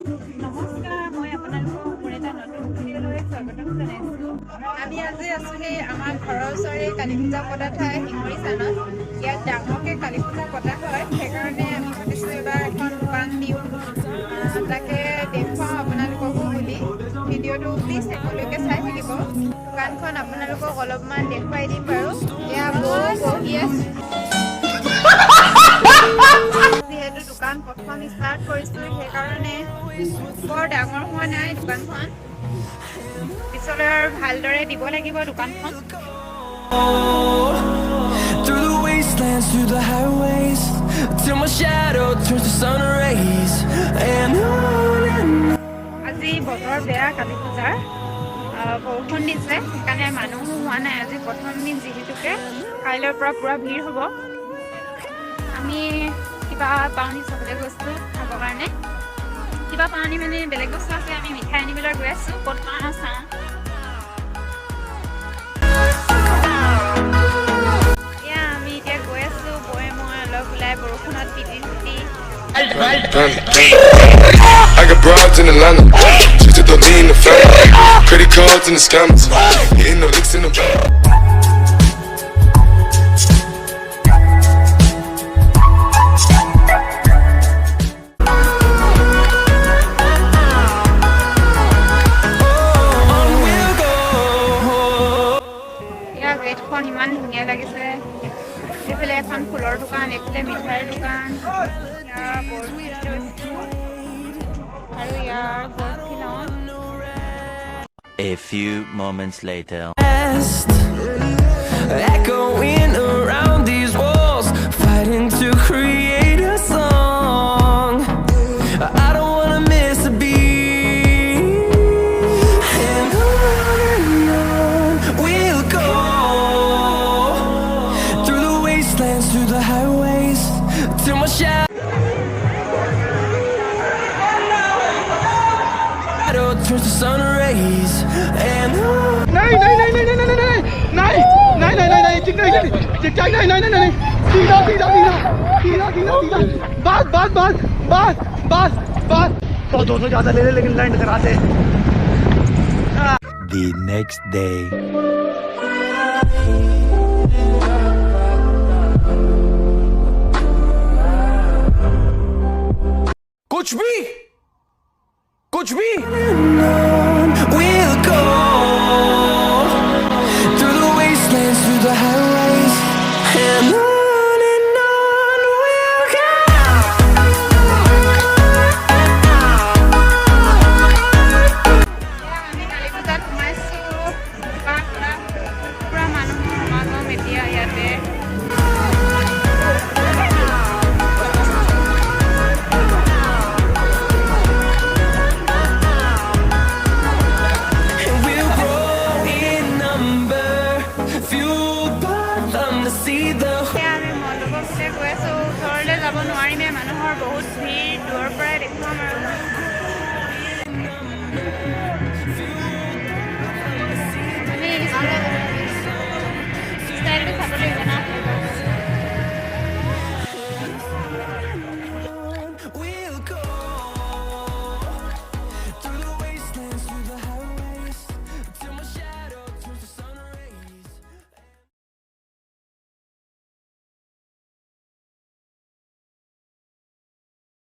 নমস্কাৰ, মই আপোনালোকক মোৰ এটা নতুন ভিডিঅ'লৈ স্বাগতম জনাইছোঁ। আমি আজি আছোঁ আমাৰ ঘৰৰ ওচৰৰে কালী পূজা পতা ঠাই হিংৰিজানত। ইয়াত ডাঙৰকৈ কালী পূজা পতা হয়, সেইকাৰণে আমি ভাবিছোঁ এইবাৰ এখন দোকান দিওঁ, তাকে দেখুৱাওঁ আপোনালোককো বুলি। ভিডিঅ'টো প্লিজ শেষলৈকে চাই থাকিব। দোকানখন আপোনালোকক অলপমান দেখুৱাই দিম বাৰু। এয়া বহি আছে। যিহেতু দোকান প্ৰথম ষ্টাৰ্ট কৰিছোঁ, সেইকাৰণে বৰ ডাঙৰ হোৱা নাই দোকানখন। পিছলৈ আৰু ভালদৰে দিব লাগিব দোকানখন। Through the highways till my shadow turns to sun rays and on. আজি বতৰ বেয়া, কালী পূজাৰ বৰষুণ দিছে, সেইকাৰণে মানুহো হোৱা নাই আজি প্ৰথম দিন যিহেতুকে। কাইলৈৰ পৰা পুৰা ভিৰ হ'ব। আমি কিবা পাওনি চাবলৈ গৈছোঁ খাবৰ কাৰণে। কিবা পাওনি মানে বেলেগ বস্তু আছে, আমি মিঠাই আনিবলৈ গৈ আছোঁ। ক'ত পাওঁ চাওঁ। এয়া আমি এতিয়া গৈ আছোঁ, মই অলপ ওলাই বৰষুণত তিতি তিতি। I got broads in Atlanta, just to throw in the family, credit cards and the scammers, hitting no licks in the back. গেটখন ইমান ধুনীয়া লাগিছে। এইফালে এখন ফুলৰ দোকান, এইফালে মিঠাইৰ দোকান, ইয়াৰ বৰফি আৰু ইয়াৰ বৰফি লওঁ। A few moments later. Echoing around these walls, fighting to create a song. I don't wanna miss a beat, and on we'll go through the wastelands, through the highways, till my shadow turns to sun rays and on. नहीं नहीं नहीं नहीं नहीं नहीं नहीं नहीं नहीं नहीं नहीं नहीं चिक नहीं चिक नहीं नहीं नहीं नहीं सीधा सीधा सीधा सीधा सीधा सीधा बस बस बस बस बस बस 100-200 ज्यादा ले ले लेकिन लैंड करा दे। The next day. कुछ भी